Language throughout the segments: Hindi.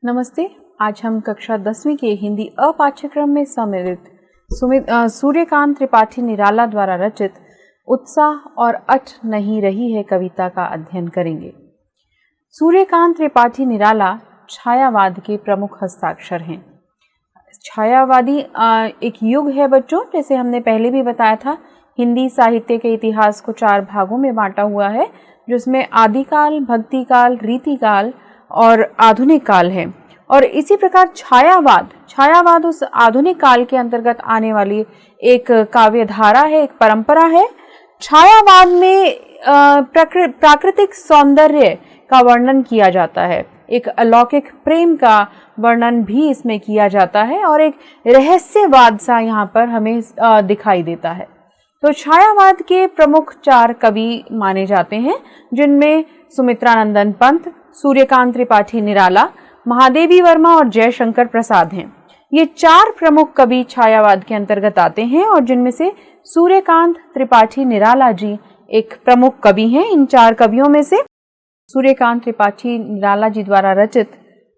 नमस्ते। आज हम कक्षा 10वीं के हिंदी अ पाठ्यक्रम में सम्मिलित सूर्यकांत त्रिपाठी निराला द्वारा रचित उत्साह और अट नहीं रही है कविता का अध्ययन करेंगे। सूर्यकांत त्रिपाठी निराला छायावाद के प्रमुख हस्ताक्षर हैं। छायावादी एक युग है बच्चों, जैसे हमने पहले भी बताया था। हिंदी साहित्य के इतिहास को 4 भागों में बांटा हुआ है, जिसमें आदिकाल, भक्तिकाल, रीतिकाल और आधुनिक काल है। और इसी प्रकार छायावाद उस आधुनिक काल के अंतर्गत आने वाली एक काव्य धारा है, एक परंपरा है। छायावाद में प्राकृतिक सौंदर्य का वर्णन किया जाता है, एक अलौकिक प्रेम का वर्णन भी इसमें किया जाता है और एक रहस्यवाद सा यहाँ पर हमें दिखाई देता है। तो छायावाद के प्रमुख 4 कवि माने जाते हैं, जिनमें सुमित्रानंदन पंत, सूर्यकांत त्रिपाठी निराला, महादेवी वर्मा और जयशंकर प्रसाद हैं। ये 4 प्रमुख कवि छायावाद के अंतर्गत आते हैं और जिनमें से सूर्यकांत त्रिपाठी निराला जी एक प्रमुख कवि हैं। इन 4 कवियों में से सूर्यकांत त्रिपाठी निराला जी द्वारा रचित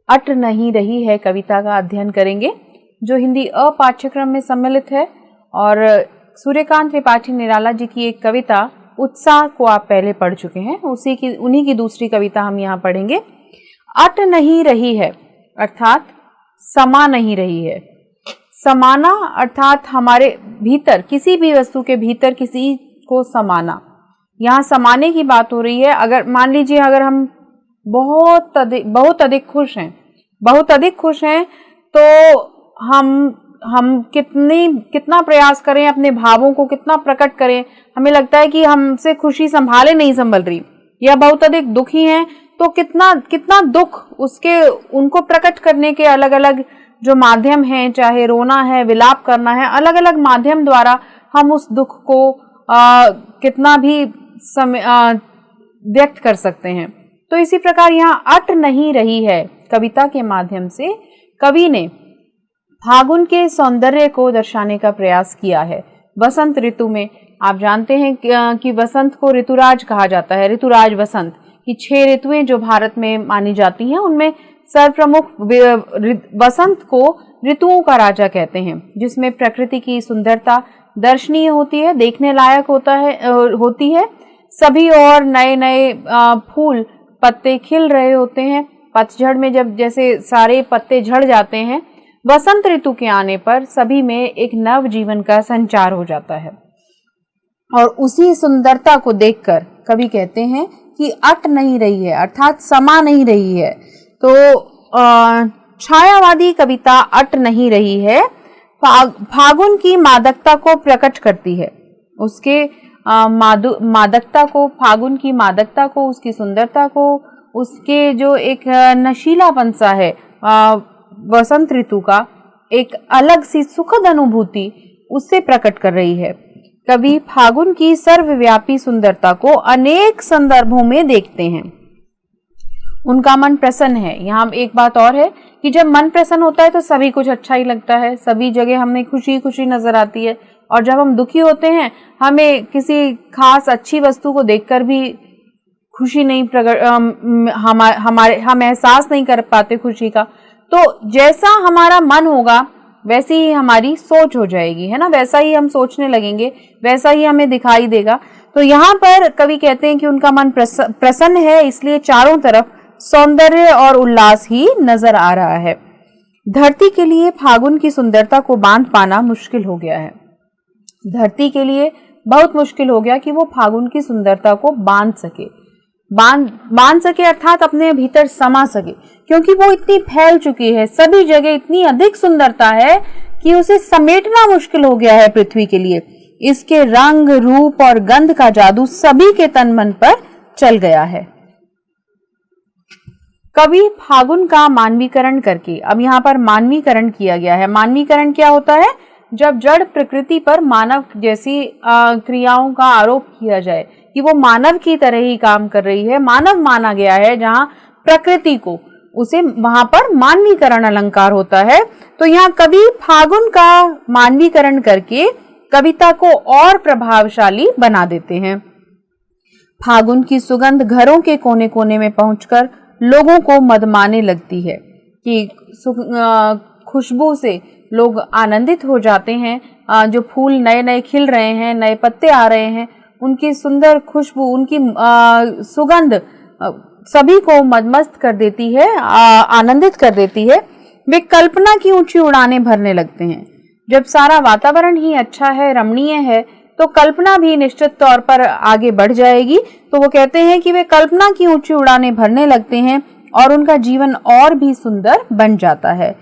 अट नहीं रही है कविता का अध्ययन करेंगे, जो हिंदी अ पाठ्यक्रम में सम्मिलित है। और सूर्यकांत त्रिपाठी निराला जी की एक कविता उत्साह को आप पहले पढ़ चुके हैं, उन्हीं की दूसरी कविता हम यहाँ पढ़ेंगे। अट नहीं रही है अर्थात समा नहीं रही है। समाना अर्थात हमारे भीतर, किसी भी वस्तु के भीतर किसी को समाना। यहाँ समाने की बात हो रही है। अगर मान लीजिए अगर हम बहुत अधिक खुश हैं तो हम कितना प्रयास करें, अपने भावों को कितना प्रकट करें, हमें लगता है कि हमसे खुशी संभाले नहीं संभल रही। या बहुत अधिक दुखी हैं तो कितना दुख, उनको प्रकट करने के अलग अलग जो माध्यम हैं, चाहे रोना है, विलाप करना है, अलग अलग माध्यम द्वारा हम उस दुख को कितना भी व्यक्त कर सकते हैं। तो इसी प्रकार यहाँ अट नहीं रही है कविता के माध्यम से कवि ने फागुन के सौंदर्य को दर्शाने का प्रयास किया है। वसंत ऋतु में आप जानते हैं कि वसंत को ऋतुराज कहा जाता है, ऋतुराज वसंत की 6 ऋतुएं जो भारत में मानी जाती हैं, उनमें सर्वप्रमुख वसंत को ऋतुओं का राजा कहते हैं, जिसमें प्रकृति की सुंदरता दर्शनीय होती है, देखने लायक होती है। सभी और नए नए फूल पत्ते खिल रहे होते हैं। पतझड़ में जब जैसे सारे पत्ते झड़ जाते हैं, वसंत ऋतु के आने पर सभी में एक नव जीवन का संचार हो जाता है। और उसी सुंदरता को देखकर कवि कहते हैं कि अट नहीं रही है अर्थात समा नहीं रही है। तो छायावादी कविता अट नहीं रही है फागुन की मादकता को प्रकट करती है, उसके मादकता को, फागुन की मादकता को, उसकी सुंदरता को, उसके जो एक नशीलापन सा है वसंत ऋतु का, एक अलग सी सुखद अनुभूति उससे प्रकट कर रही है। कवि फागुन की सर्वव्यापी सुंदरता को अनेक संदर्भों में देखते हैं। उनका मन प्रसन्न है। यहाँ एक बात और है कि जब मन प्रसन्न होता है तो सभी कुछ अच्छा ही लगता है, सभी जगह हमें खुशी खुशी नजर आती है। और जब हम दुखी होते हैं, हमें किसी खास अच्छी वस्तु को देखकर भी खुशी नहीं हम एहसास नहीं कर पाते खुशी का। तो जैसा हमारा मन होगा वैसी ही हमारी सोच हो जाएगी, है ना, वैसा ही हम सोचने लगेंगे, वैसा ही हमें दिखाई देगा। तो यहाँ पर कवि कहते हैं कि उनका मन प्रसन्न है, इसलिए चारों तरफ सौंदर्य और उल्लास ही नजर आ रहा है। धरती के लिए फागुन की सुंदरता को बांध पाना मुश्किल हो गया है। धरती के लिए बहुत मुश्किल हो गया कि वो फागुन की सुंदरता को बांध सके अर्थात अपने भीतर समा सके, क्योंकि वो इतनी फैल चुकी है, सभी जगह इतनी अधिक सुंदरता है कि उसे समेटना मुश्किल हो गया है पृथ्वी के लिए। इसके रंग, रूप और गंध का जादू सभी के तन मन पर चल गया है। कवि फागुन का मानवीकरण करके, अब यहाँ पर मानवीकरण किया गया है। मानवीकरण क्या होता है? जब जड़ प्रकृति पर मानव जैसी क्रियाओं का आरोप किया जाए कि वो मानव की तरह ही काम कर रही है, मानव माना गया है जहाँ प्रकृति को, उसे वहां पर मानवीकरण अलंकार होता है। तो यहाँ कवि फागुन का मानवीकरण करके कविता को और प्रभावशाली बना देते हैं। फागुन की सुगंध घरों के कोने कोने में पहुंचकर लोगों को मदमाने लगती है। कि खुशबू से लोग आनंदित हो जाते हैं। जो फूल नए नए खिल रहे हैं, नए पत्ते आ रहे हैं, उनकी सुंदर खुशबू, उनकी सुगंध सभी को मदमस्त कर देती है, आनंदित कर देती है। वे कल्पना की ऊंची उड़ानें भरने लगते हैं। जब सारा वातावरण ही अच्छा है, रमणीय है, तो कल्पना भी निश्चित तौर पर आगे बढ़ जाएगी। तो वो कहते हैं कि वे कल्पना की ऊंची उड़ानें भरने लगते हैं और उनका जीवन और भी सुंदर बन जाता है।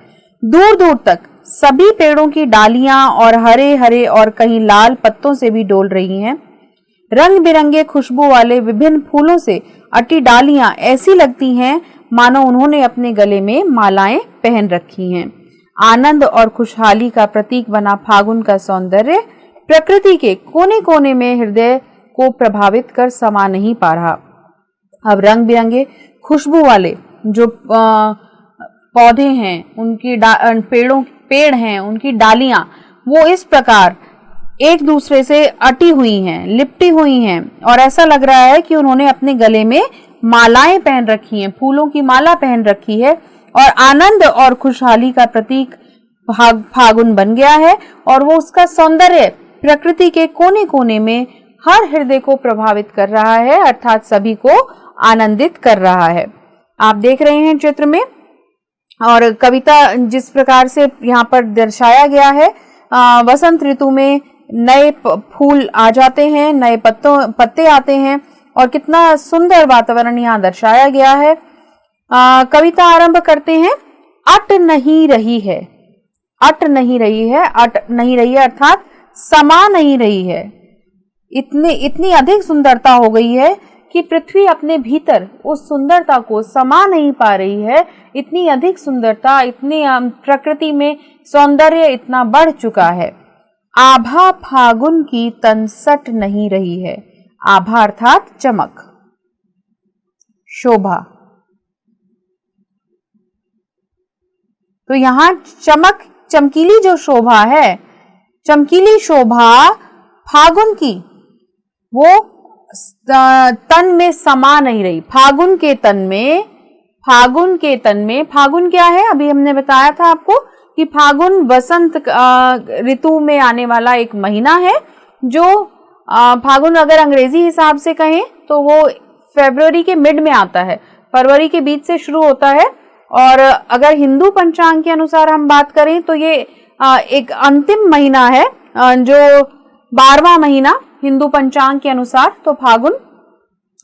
दूर दूर तक सभी पेड़ों की डालियां और हरे हरे और कहीं लाल पत्तों से भी डोल रही हैं। रंग बिरंगे खुशबू वाले विभिन्न फूलों से अटी डालियां ऐसी लगती हैं मानो उन्होंने अपने गले में मालाएं पहन रखी हैं। आनंद और खुशहाली का प्रतीक बना फागुन का सौंदर्य प्रकृति के कोने कोने में हृदय को प्रभावित कर समा नहीं पा रहा। अब रंग बिरंगे खुशबू वाले जो पौधे हैं, उनकी पेड़ हैं, उनकी डालियां वो इस प्रकार एक दूसरे से अटी हुई हैं, लिपटी हुई हैं और ऐसा लग रहा है कि उन्होंने अपने गले में मालाएं पहन रखी हैं, फूलों की माला पहन रखी है और आनंद और खुशहाली का प्रतीक फागुन बन गया है और वो उसका सौंदर्य प्रकृति के कोने कोने में हर हृदय को प्रभावित कर रहा है, अर्थात सभी को आनंदित कर रहा है। आप देख रहे हैं चित्र में, और कविता जिस प्रकार से यहाँ पर दर्शाया गया है, वसंत ऋतु में नए फूल आ जाते हैं, नए पत्ते आते हैं और कितना सुंदर वातावरण यहाँ दर्शाया गया है। कविता आरंभ करते हैं, अट नहीं रही है, अट नहीं रही है, अट नहीं रही है अर्थात समा नहीं रही है। इतनी अधिक सुंदरता हो गई है कि पृथ्वी अपने भीतर उस सुंदरता को समा नहीं पा रही है। इतनी अधिक सुंदरता, इतनी प्रकृति में सौंदर्य इतना बढ़ चुका है। आभा फागुन की तनसट नहीं रही है। आभा अर्थात चमक, शोभा। तो यहाँ चमकीली जो शोभा है, चमकीली शोभा फागुन की, वो तन में समा नहीं रही। फागुन के तन में, फागुन क्या है, अभी हमने बताया था आपको कि फागुन वसंत ऋतु में आने वाला एक महीना है। जो फागुन अगर अंग्रेजी हिसाब से कहें तो वो फरवरी के मिड में आता है, फरवरी के बीच से शुरू होता है। और अगर हिंदू पंचांग के अनुसार हम बात करें तो ये एक अंतिम महीना है, जो 12वां महीना हिंदू पंचांग के अनुसार, तो फागुन।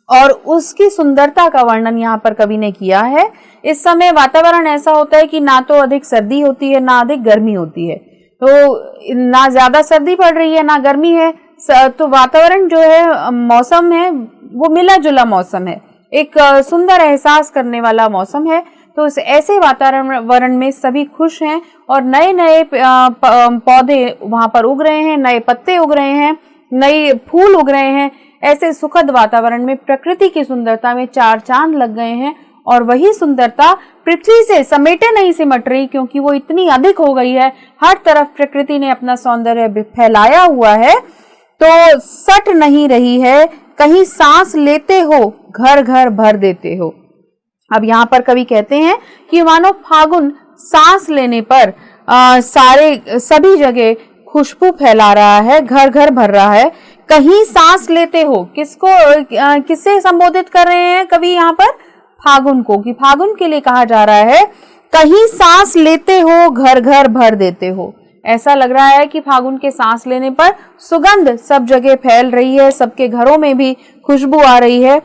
और उसकी सुंदरता का वर्णन यहाँ पर कवि ने किया है। इस समय वातावरण ऐसा होता है कि ना तो अधिक सर्दी होती है, ना अधिक गर्मी होती है, तो ना ज्यादा सर्दी पड़ रही है, ना गर्मी है। तो वातावरण जो है, मौसम है, वो मिला जुला मौसम है, एक सुंदर एहसास करने वाला मौसम है। तो इस ऐसे वातावरण में सभी खुश हैं और नए नए पौधे वहां पर उग रहे हैं, नए पत्ते उग रहे हैं, नए फूल उग रहे हैं। ऐसे सुखद वातावरण में प्रकृति की सुंदरता में चार चांद लग गए हैं और वही सुंदरता पृथ्वी से समेटे नहीं सिमट रही, क्योंकि वो इतनी अधिक हो गई है। हर तरफ प्रकृति ने अपना सौंदर्य फैलाया हुआ है, तो सट नहीं रही है। कहीं सांस लेते हो, घर घर भर देते हो। अब यहाँ पर कवि कहते हैं कि मानो फागुन सांस लेने पर सभी जगह खुशबू फैला रहा है, घर घर भर रहा है। कहीं सांस लेते हो, किससे संबोधित कर रहे हैं कवि यहाँ पर? फागुन को, कि फागुन के लिए कहा जा रहा है कहीं सांस लेते हो, घर घर भर देते हो। ऐसा लग रहा है कि फागुन के सांस लेने पर सुगंध सब जगह फैल रही है, सबके घरों में भी खुशबू आ रही है।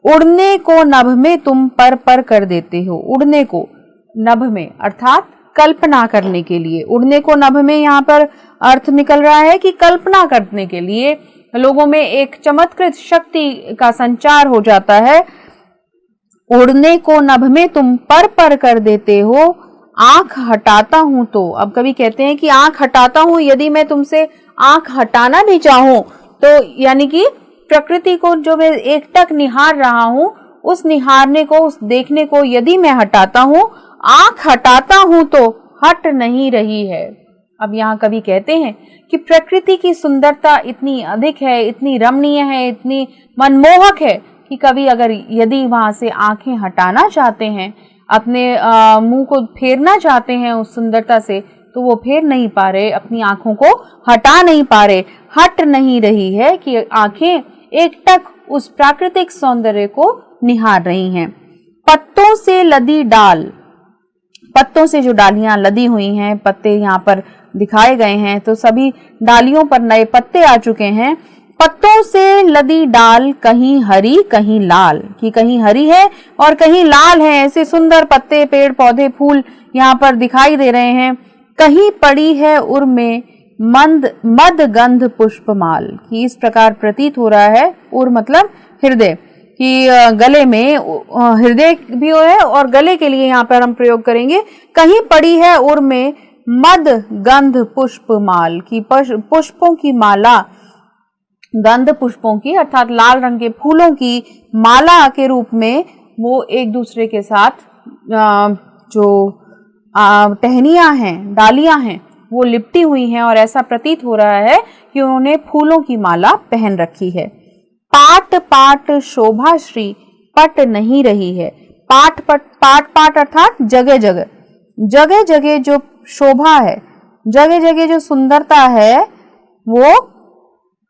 उड़ने को नभ में तुम पर पर कर देते हो। उड़ने को नभ में अर्थात कल्पना करने के लिए, उड़ने को नभ में यहाँ पर अर्थ निकल रहा है कि कल्पना करने के लिए लोगों में एक चमत्कृत शक्ति का संचार हो जाता है। उड़ने को नभ में तुम पर पर कर देते हो, आंख हटाता हूं तो। अब कवि कहते हैं कि आंख हटाता हूं, यदि मैं तुमसे आंख हटाना भी चाहूं तो यानी कि प्रकृति को जो मैं एकटक निहार रहा हूं, उस निहारने को, उस देखने को यदि मैं हटाता हूं, आंख हटाता हूं तो हट नहीं रही है। अब यहाँ कवि कहते हैं कि प्रकृति की सुंदरता इतनी अधिक है, इतनी रमणीय है, इतनी मनमोहक है कि कवि यदि वहां से आंखें हटाना चाहते हैं, अपने मुंह को फेरना चाहते हैं उस सुंदरता से, तो वो फेर नहीं पा रहे, अपनी आंखों को हटा नहीं पा रहे, हट नहीं रही है कि आंखें एकटक उस प्राकृतिक सौंदर्य को निहार रही हैं। पत्तों से लदी डाल, पत्तों से जो डालियां लदी हुई हैं, पत्ते यहाँ पर दिखाए गए हैं, तो सभी डालियों पर नए पत्ते आ चुके हैं। पत्तों से लदी डाल कहीं हरी कहीं लाल, कि कहीं हरी है और कहीं लाल है, ऐसे सुंदर पत्ते, पेड़ पौधे, फूल यहाँ पर दिखाई दे रहे हैं। कहीं पड़ी है उर में मद गंध पुष्पमाल, कि इस प्रकार प्रतीत हो रहा है, उर मतलब हृदय, कि गले में हृदय भी है और गले के लिए यहाँ पर हम प्रयोग करेंगे। कहीं पड़ी है उर में मद गंध पुष्पमाल, की पुष्पों की माला, गंध पुष्पों की अर्थात लाल रंग के फूलों की माला के रूप में वो एक दूसरे के साथ जो टहनियां हैं, डालियां हैं, वो लिपटी हुई हैं और ऐसा प्रतीत हो रहा है कि उन्होंने फूलों की माला पहन रखी है। पाट पाट शोभा श्री पट नहीं रही है। पाट पाट अर्थात जगह जगह, जगह जगह जो शोभा है, जगह जगह जो सुंदरता है, वो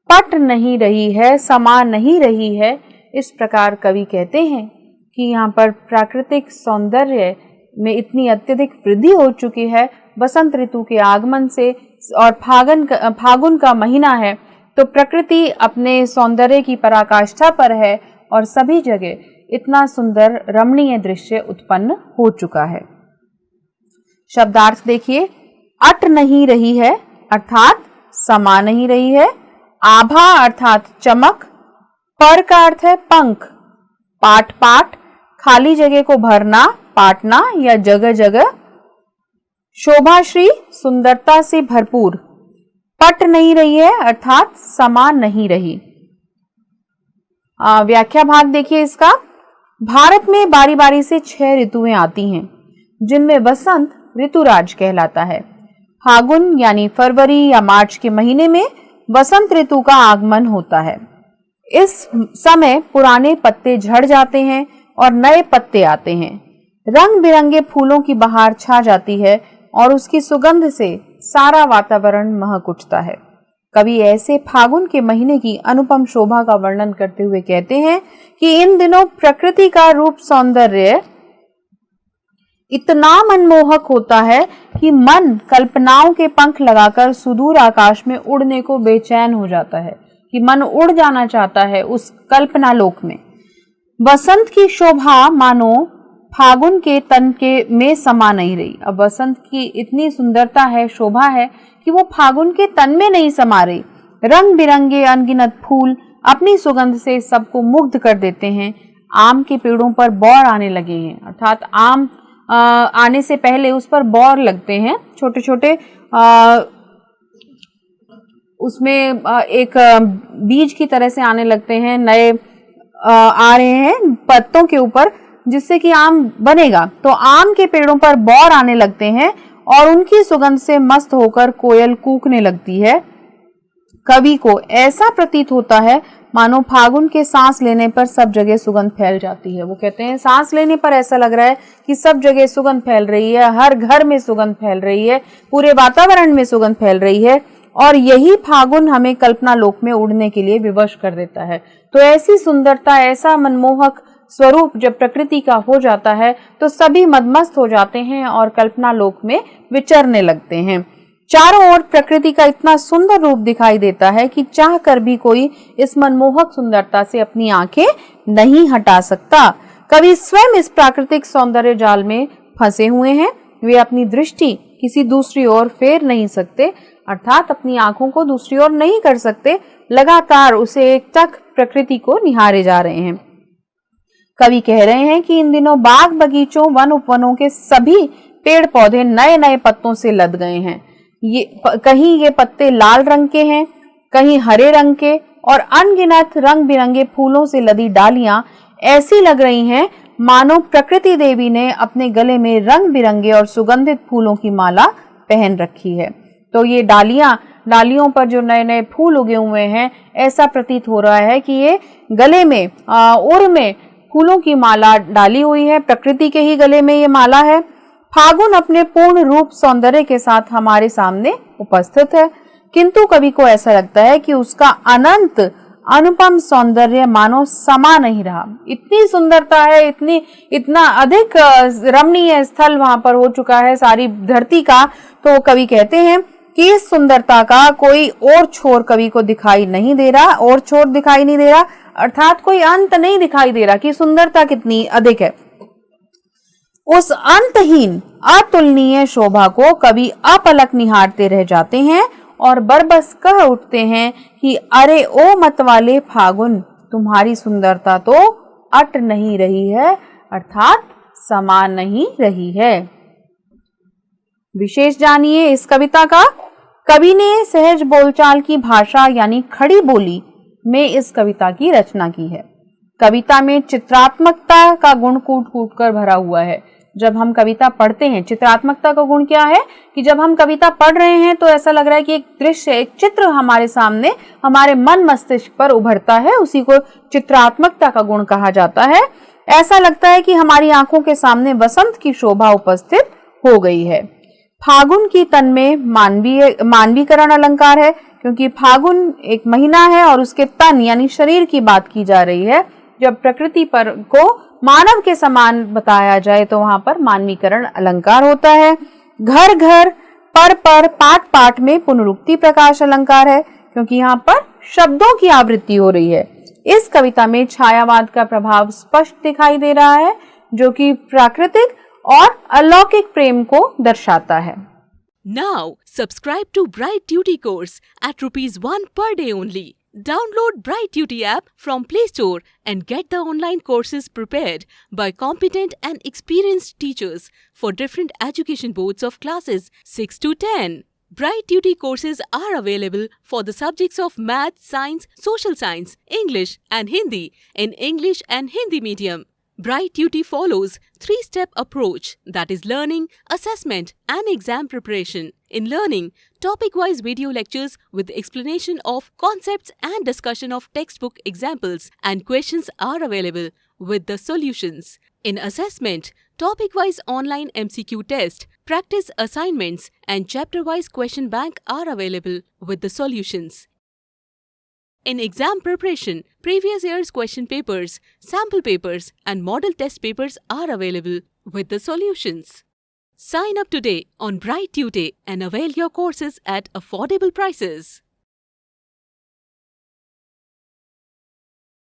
पट नहीं रही है, समा नहीं रही है। इस प्रकार कवि कहते हैं कि यहाँ पर प्राकृतिक सौंदर्य में इतनी अत्यधिक वृद्धि हो चुकी है बसंत ऋतु के आगमन से, और फागुन का महीना है, तो प्रकृति अपने सौंदर्य की पराकाष्ठा पर है और सभी जगह इतना सुंदर रमणीय दृश्य उत्पन्न हो चुका है। शब्दार्थ देखिए, अट नहीं रही है अर्थात समा नहीं रही है, आभा अर्थात चमक, पर का अर्थ है पंख, पाट पाट खाली जगह को भरना, पाटना या जगह जगह, शोभाश्री सुंदरता से भरपूर, पट नहीं रही है अर्थात समा नहीं रही। व्याख्या भाग देखिए इसका। भारत में बारी बारी से 6 ऋतुएं आती हैं, जिनमें वसंत ऋतुराज कहलाता है। फागुन यानी फरवरी या मार्च के महीने में वसंत ऋतु का आगमन होता है। इस समय पुराने पत्ते झड़ जाते हैं और नए पत्ते आते हैं। रंग बिरंगे फूलों की बहार छा जाती है और उसकी सुगंध से सारा वातावरण महक उठता है। कवि ऐसे फागुन के महीने की अनुपम शोभा का वर्णन करते हुए कहते हैं कि इन दिनों प्रकृति का रूप सौंदर्य इतना मनमोहक होता है कि मन कल्पनाओं के पंख लगाकर सुदूर आकाश में उड़ने को बेचैन हो जाता है, कि मन उड़ जाना चाहता है उस कल्पना लोक में। वसंत की शोभा मानो फागुन के तन के में समा नहीं रही। अब वसंत की इतनी सुंदरता है, शोभा है, कि वो फागुन के तन में नहीं समा रही। रंग बिरंगे अनगिनत फूल अपनी सुगंध से सबको मुग्ध कर देते हैं। आम के पेड़ों पर बौर आने लगे हैं, अर्थात आम आने से पहले उस पर बौर लगते हैं, छोटे छोटे उसमें एक बीज की तरह से आने लगते हैं, नए आ रहे हैं पत्तों के ऊपर, जिससे कि आम बनेगा। तो आम के पेड़ों पर बौर आने लगते हैं और उनकी सुगंध से मस्त होकर कोयल कूकने लगती है। कवि को ऐसा प्रतीत होता है मानो फागुन के सांस लेने पर सब जगह सुगंध फैल जाती है। वो कहते हैं सांस लेने पर ऐसा लग रहा है कि सब जगह सुगंध फैल रही है, हर घर में सुगंध फैल रही है, पूरे वातावरण में सुगंध फैल रही है, और यही फागुन हमें कल्पना लोक में उड़ने के लिए विवश कर देता है। तो ऐसी सुंदरता, ऐसा मनमोहक स्वरूप जब प्रकृति का हो जाता है तो सभी मदमस्त हो जाते हैं और कल्पना लोक में विचरने लगते हैं। चारों ओर प्रकृति का इतना सुंदर रूप दिखाई देता है कि चाह कर भी कोई इस मनमोहक सुंदरता से अपनी आंखें नहीं हटा सकता। कवि स्वयं इस प्राकृतिक सौंदर्य जाल में फंसे हुए हैं। वे अपनी दृष्टि किसी दूसरी ओर फेर नहीं सकते, अर्थात अपनी आंखों को दूसरी ओर नहीं कर सकते, लगातार उसे एक तक प्रकृति को निहारे जा रहे हैं। कवि कह रहे हैं कि इन दिनों बाग बगीचों, वन उपवनों के सभी पेड़ पौधे नए नए पत्तों से लद गए हैं। कहीं ये पत्ते लाल रंग के हैं, कहीं हरे रंग के, और अनगिनत रंग बिरंगे फूलों से लदी डालियां ऐसी लग रही हैं मानो प्रकृति देवी ने अपने गले में रंग बिरंगे और सुगंधित फूलों की माला पहन रखी है। तो ये डालियों पर जो नए नए फूल उगे हुए हैं, ऐसा प्रतीत हो रहा है कि ये गले में, उर में फूलों की माला डाली हुई है, प्रकृति के ही गले में ये माला है। फागुन अपने पूर्ण रूप सौंदर्य के साथ हमारे सामने उपस्थित है, किंतु कवि को ऐसा लगता है कि उसका अनंत अनुपम सौंदर्य मानो समा नहीं रहा। इतनी सुंदरता है, इतना अधिक रमणीय स्थल वहां पर हो चुका है सारी धरती का। तो कवि कहते हैं कि इस सुंदरता का कोई और छोर कवि को दिखाई नहीं दे रहा, और छोर दिखाई नहीं दे रहा, अर्थात कोई अंत नहीं दिखाई दे रहा कि सुंदरता कितनी अधिक है। उस अंतहीन अतुलनीय शोभा को कवि अपलक निहारते रह जाते हैं और बरबस कह उठते हैं कि अरे ओ मत वाले फागुन, तुम्हारी सुंदरता तो अट नहीं रही है, अर्थात समा नहीं रही है। विशेष जानिए इस कविता का। कवि ने सहज बोलचाल की भाषा यानी खड़ी बोली में इस कविता की रचना की है। कविता में चित्रात्मकता का गुण कूट कूट कर भरा हुआ है। जब हम कविता पढ़ते हैं, चित्रात्मकता का गुण क्या है कि जब हम कविता पढ़ रहे हैं तो ऐसा लग रहा है कि एक दृश्य, एक चित्र हमारे सामने, हमारे मन मस्तिष्क पर उभरता है, उसी को चित्रात्मकता का गुण कहा जाता है। ऐसा लगता है कि हमारी आंखों के सामने वसंत की शोभा उपस्थित हो गई है। फागुन की तन में मानवीकरण अलंकार है, क्योंकि फागुन एक महीना है और उसके तन यानी शरीर की बात की जा रही है। जब प्रकृति पर को मानव के समान बताया जाए तो वहां पर मानवीकरण अलंकार होता है। घर घर पर पाठ पाठ में पुनरुक्ति प्रकाश अलंकार है, क्योंकि यहाँ पर शब्दों की आवृत्ति हो रही है। इस कविता में छायावाद का प्रभाव स्पष्ट दिखाई दे रहा है, जो कि प्राकृतिक और अलौकिक प्रेम को दर्शाता है। Now subscribe to Bright Duty course at ₹1 per day only. Download Bright Duty app from Play Store and get the online courses prepared by competent and experienced teachers for different education boards of classes 6 to 10. Bright Duty courses are available for the subjects of Math, Science, Social Science, English and Hindi in English and Hindi medium. Bright Duty follows 3-step approach, that is learning, assessment and exam preparation. In learning, topic-wise video lectures with explanation of concepts and discussion of textbook examples and questions are available with the solutions. In assessment, topic-wise online MCQ test, practice assignments and chapter-wise question bank are available with the solutions. In exam preparation, previous year's question papers, sample papers and model test papers are available with the solutions. Sign up today on Bright Tutor and avail your courses at affordable prices.